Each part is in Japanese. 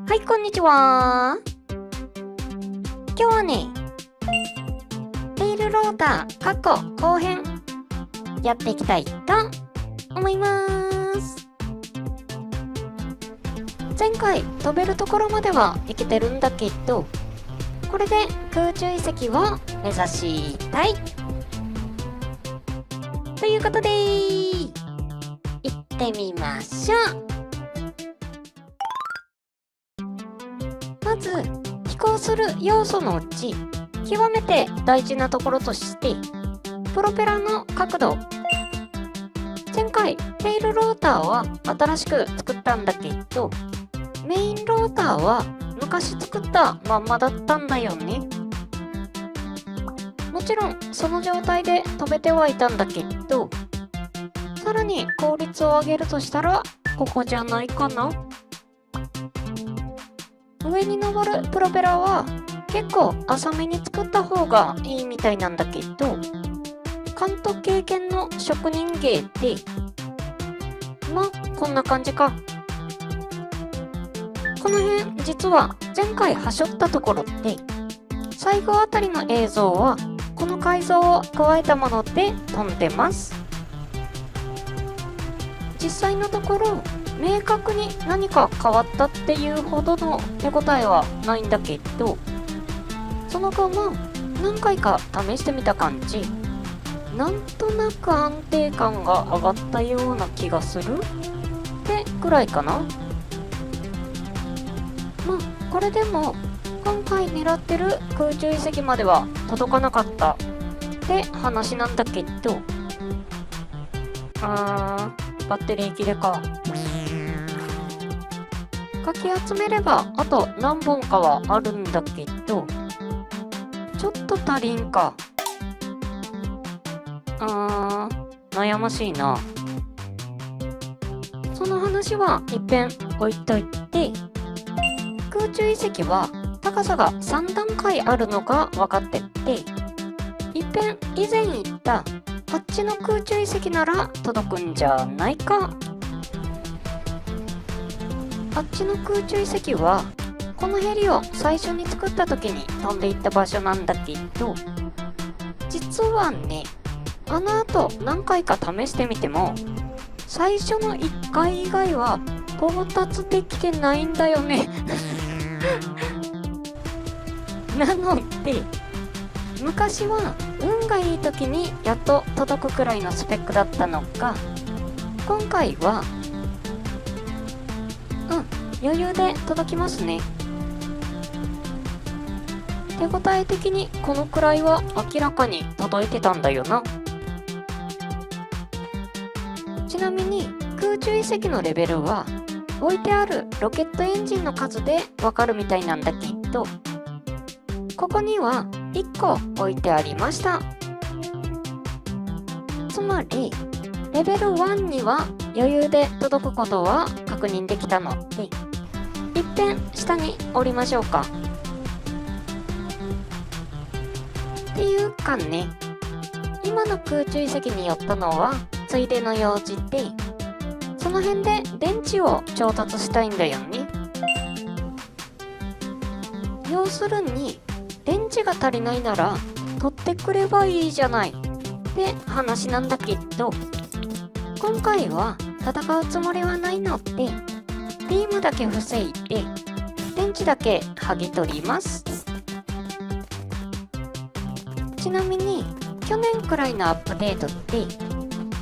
はい、こんにちは。今日はね、テイルローター後編やっていきたいと思います。前回飛べるところまでは行けてるんだけど、これで空中遺跡を目指したいということで行ってみましょう。まず飛行する要素のうち極めて大事なところとしてプロペラの角度。前回テールローターは新しく作ったんだけど、メインローターは昔作ったまんまだったんだよね。もちろんその状態で飛べてはいたんだけど、さらに効率を上げるとしたらここじゃないかな。上に登るプロペラは結構浅めに作った方がいいみたいなんだけど、監督経験の職人芸でまあこんな感じか。この辺実は前回はしょったところって最後あたりの映像はこの改造を加えたもので飛んでます。実際のところ明確に何か変わったっていうほどの手応えはないんだけど、その後も何回か試してみた感じ、なんとなく安定感が上がったような気がするってくらいかな。まあこれでも今回狙ってる空中遺跡までは届かなかったって話なんだけど、バッテリー切れか。かき集めればあと何本かはあるんだけど、ちょっと足りんか。悩ましいな。その話は一遍置いといて、空中遺跡は高さが3段階あるのが分かってて、一遍以前言ったあっちの空中遺跡なら届くんじゃないか。あっちの空中遺跡はこのヘリを最初に作った時に飛んでいった場所なんだけど、実はね、あの後何回か試してみても最初の1回以外は到達できてないんだよねなので昔は運がいい時にやっと届くくらいのスペックだったのが、今回は余裕で届きますね。手応え的にこのくらいは明らかに届いてたんだよな。ちなみに空中遺跡のレベルは置いてあるロケットエンジンの数でわかるみたいなんだけど、ここには1個置いてありました。つまりレベル1には余裕で届くことは確認できたので、一遍下に降りましょうか。っていうかね、今の空中遺跡に寄ったのはついでの用事で、その辺で電池を調達したいんだよね。要するに電池が足りないなら取ってくればいいじゃないって話なんだけど、今回は戦うつもりはないのでビームだけ防いで電池だけ剥ぎ取ります。ちなみに去年くらいのアップデートで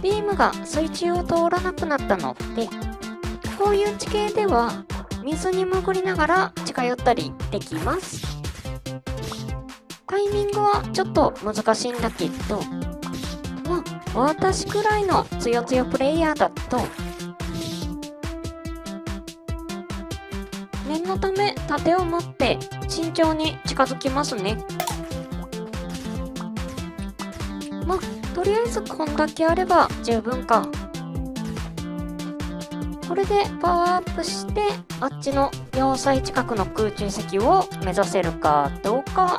ビームが水中を通らなくなったので、こういう地形では水に潜りながら近寄ったりできます。タイミングはちょっと難しいんだけど、私くらいのつよつよプレイヤーだと念のため盾を持って慎重に近づきますね。とりあえずこんだけあれば十分か。これでパワーアップしてあっちの要塞近くの空中遺跡を目指せるかどうか。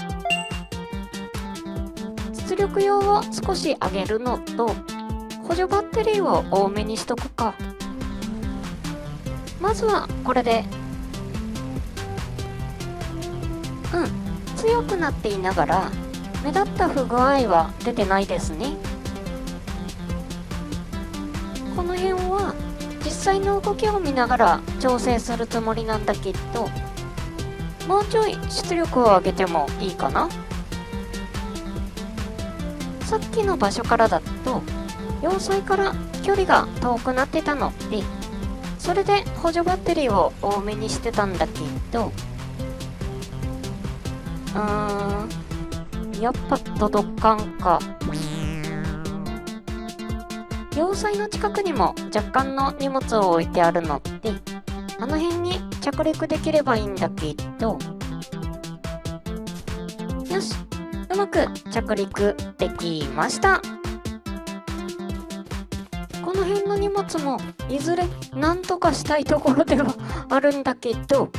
出力用を少し上げるのと補助バッテリーを多めにしとくか。まずはこれで強くなっていながら目立った不具合は出てないですね。この辺は実際の動きを見ながら調整するつもりなんだけど、もうちょい出力を上げてもいいかな。さっきの場所からだと要塞から距離が遠くなってたので、それで補助バッテリーを多めにしてたんだけど、やっぱ届かんか。要塞の近くにも若干の荷物を置いてあるので、あの辺に着陸できればいいんだけど、よし、うまく着陸できました。この辺の荷物もいずれ何とかしたいところではあるんだけど、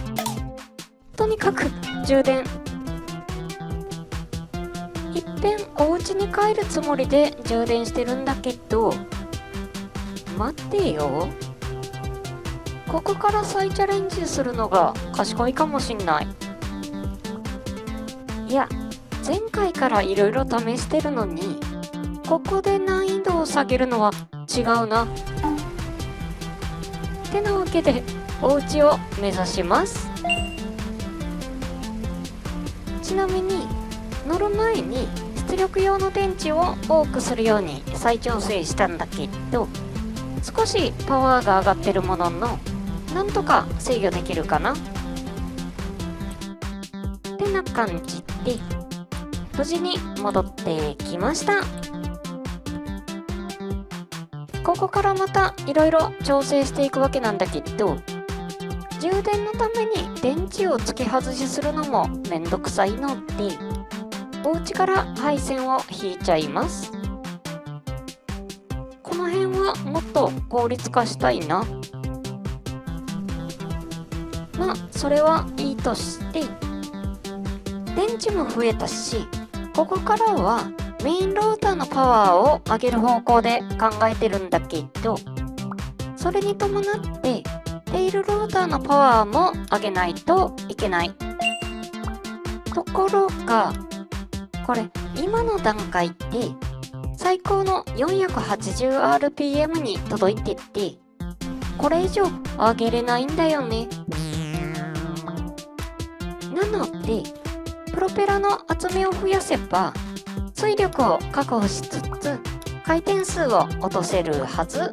とにかく充電。いっぺんお家に帰るつもりで充電してるんだけど、待ってよ。ここから再チャレンジするのが賢いかもしんない。いや、前回からいろいろ試してるのに、ここで難易度を下げるのは違うな。てなわけで、お家を目指します。ちなみに、乗る前に出力用の電池を多くするように再調整したんだけど、少しパワーが上がってるものの、なんとか制御できるかな。ってな感じで、無事に戻ってきました。ここからまたいろいろ調整していくわけなんだけど、充電のために電池を付け外しするのもめんどくさいので、お家から配線を引いちゃいます。この辺はもっと効率化したいな。まあそれはいいとして、電池も増えたし、ここからはメインローターのパワーを上げる方向で考えてるんだけど、それに伴ってテイルローターのパワーも上げないといけない。ところが、これ今の段階で最高の 480rpm に届いてて、これ以上上げれないんだよね。なのでプロペラの厚みを増やせば推力を確保しつつ回転数を落とせるはず。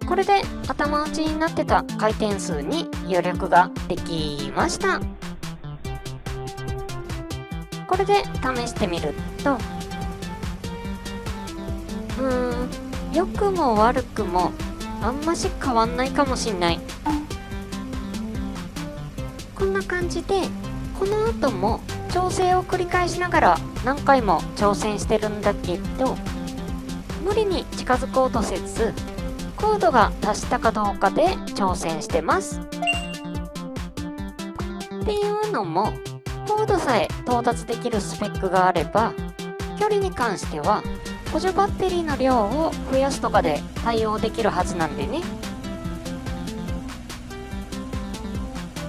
これで頭打ちになってた回転数に余力ができました。これで試してみると、良くも悪くもあんまし変わんないかもしんない。こんな感じで、この後も調整を繰り返しながら何回も挑戦してるんだけど、無理に近づこうとせず、高度が達したかどうかで挑戦してます。っていうのも、高度さえ到達できるスペックがあれば、距離に関しては補助バッテリーの量を増やすとかで対応できるはずなんでね。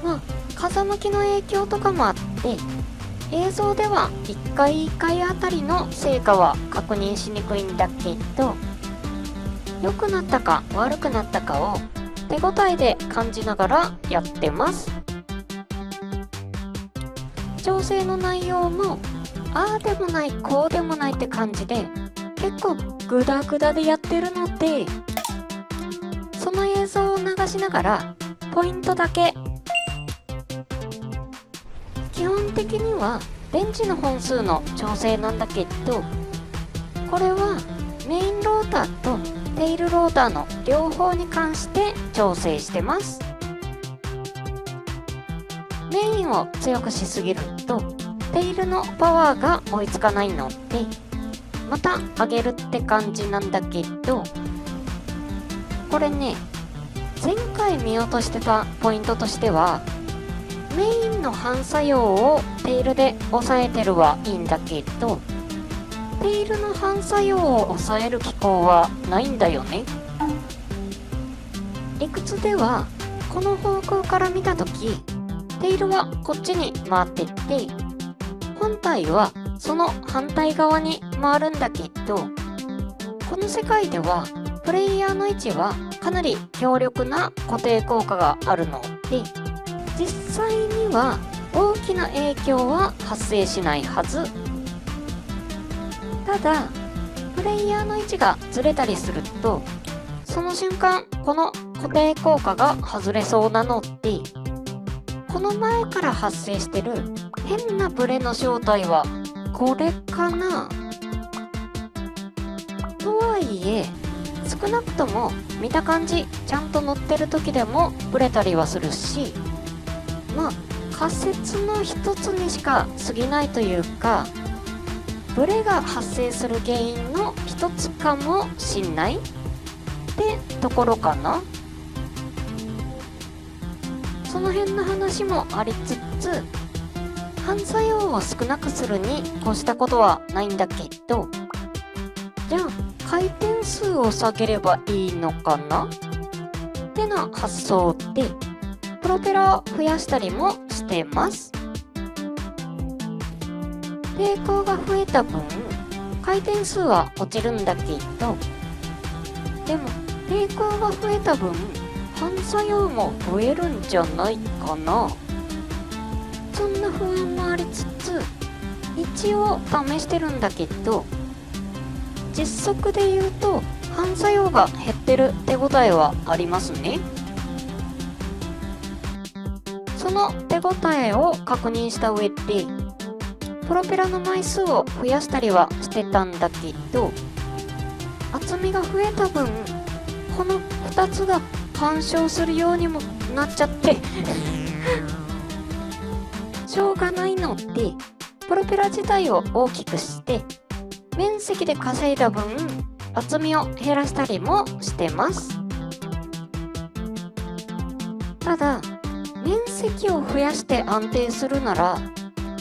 まあ風向きの影響とかもあって、映像では1回1回あたりの成果は確認しにくいんだけど、良くなったか悪くなったかを手応えで感じながらやってます。調整の内容もああでもないこうでもないって感じで、結構グダグダでやってるので、その映像を流しながらポイントだけ。基本的には電池の本数の調整なんだけど、これはメインローターとテイルローターの両方に関して調整してます。メインを強くしすぎるとテイルのパワーが追いつかないので、また上げるって感じなんだけど、これね、前回見落としてたポイントとしては、メインの反作用をテイルで抑えてるはいいんだけど、テイルの反作用を抑える機構はないんだよね。理屈ではこの方向から見たとき、テールはこっちに回ってって、本体はその反対側に回るんだけど、この世界ではプレイヤーの位置はかなり強力な固定効果があるので、実際には大きな影響は発生しないはず。ただ、プレイヤーの位置がずれたりすると、その瞬間この固定効果が外れそうなので、この前から発生してる変なブレの正体はこれかな。とはいえ、少なくとも見た感じちゃんと乗ってる時でもブレたりはするし、まあ仮説の一つにしか過ぎないというか、ブレが発生する原因の一つかもしんないってところかな。その辺の話もありつつ、反作用を少なくするに越したことはないんだけど、じゃあ回転数を下げればいいのかなってな発想で、プロペラを増やしたりもしてます。抵抗が増えた分、回転数は落ちるんだけど、でも抵抗が増えた分、反作用も増えるんじゃないかな。そんな不安もありつつ、一応試してるんだけど、実測で言うと反作用が減ってる手応えはありますね。その手応えを確認した上で、プロペラの枚数を増やしたりはしてたんだけど、厚みが増えた分、この2つが干渉するようにもなっちゃってしょうがないので、プロペラ自体を大きくして面積で稼いだ分厚みを減らしたりもしてます。ただ面積を増やして安定するなら、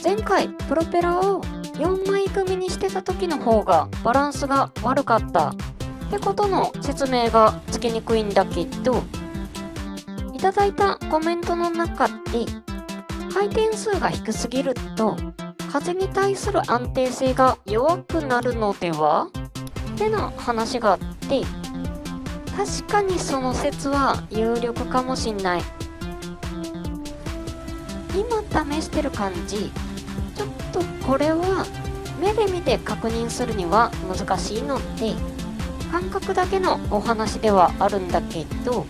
前回プロペラを4枚組にしてた時の方がバランスが悪かったってことの説明がつきにくいんだけど、いただいたコメントの中で、回転数が低すぎると風に対する安定性が弱くなるのではっての話があって、確かにその説は有力かもしんない。今試してる感じ、ちょっとこれは目で見て確認するには難しいので、感覚だけのお話ではあるんだけど、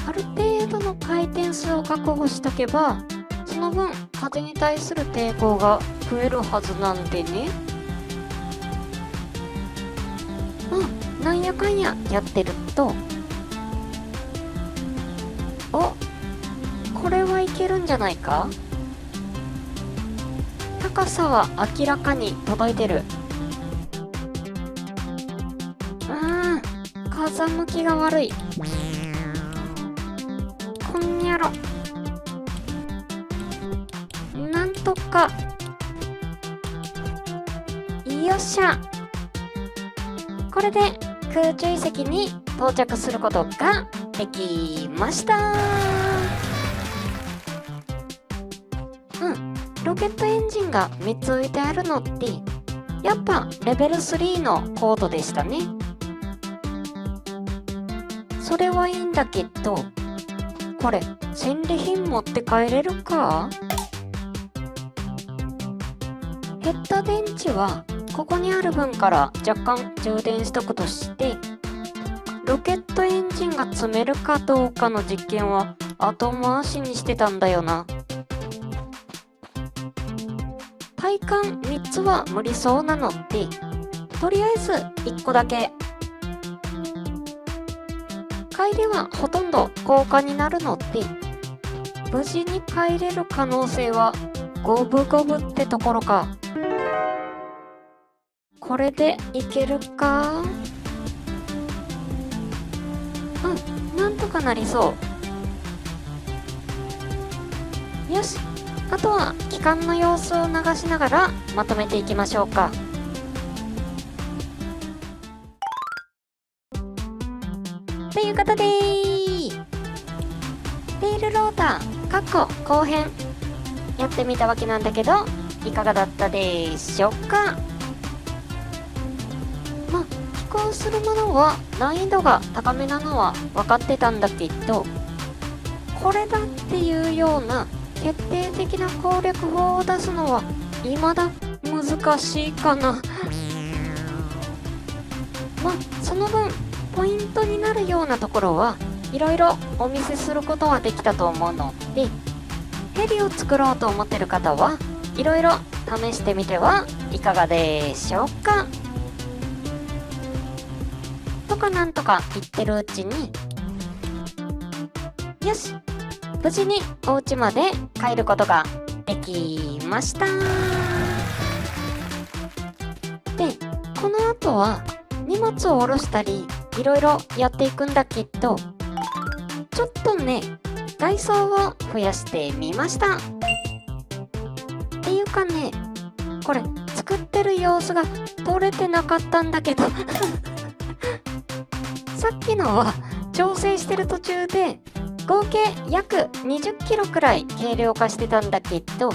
ある程度の回転数を確保しとけば、その分風に対する抵抗が増えるはずなんでね。なんやかんややってると、お、これはいけるんじゃないか。高さは明らかに届いてる。風向きが悪い。こんにゃろ。なんとか。よっしゃ。これで空中遺跡に到着することができました。ロケットエンジンが3つ浮いてあるのってやっぱレベル3のコードでしたね。それはいいんだけど、これ戦利品持って帰れるか？減った電池はここにある分から若干充電しとくとして、ロケットエンジンが積めるかどうかの実験は後回しにしてたんだよな。体感3つは無理そうなので、とりあえず1個だけ。帰りはほとんど交換になるので、無事に帰れる可能性は五分五分ってところか。これでいけるか？なんとかなりそう。よし、あとは機関の様子を流しながらまとめていきましょうか。ということでが後編やってみたわけなんだけど、いかがだったでしょうか。まあ飛行するものは難易度が高めなのは分かってたんだけど、これだっていうような決定的な攻略法を出すのは未だ難しいかな。まあその分ポイントになるようなところはいろいろお見せすることはできたと思うので、ヘリを作ろうと思ってる方はいろいろ試してみてはいかがでしょうか。とかなんとか言ってるうちに、よし、無事にお家まで帰ることができました。で、この後は荷物を下ろしたりいろいろやっていくんだけど、ちょっとね外装を増やしてみました。っていうかね、これ作ってる様子が撮れてなかったんだけどさっきのは調整してる途中で合計約20キロくらい軽量化してたんだけど、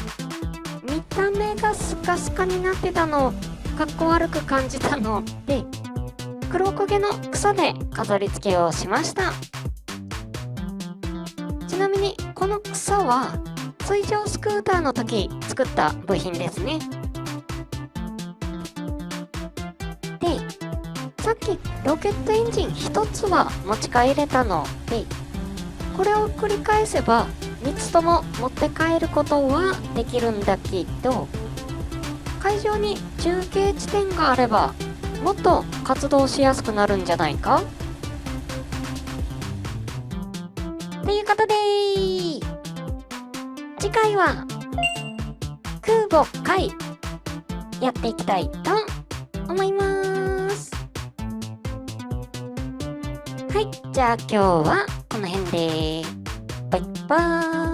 見た目がスカスカになってたのをかっこ悪く感じたので、黒焦げの草で飾り付けをしました。ちなみにこの草は水上スクーターの時作った部品ですね。で、さっきロケットエンジン1つは持ち帰れたので、これを繰り返せば3つとも持って帰ることはできるんだけど、会場に中継地点があればもっと活動しやすくなるんじゃないかということで、次回は空母海やっていきたいと思います。はい、じゃあ今日はこの辺でバイバーイ。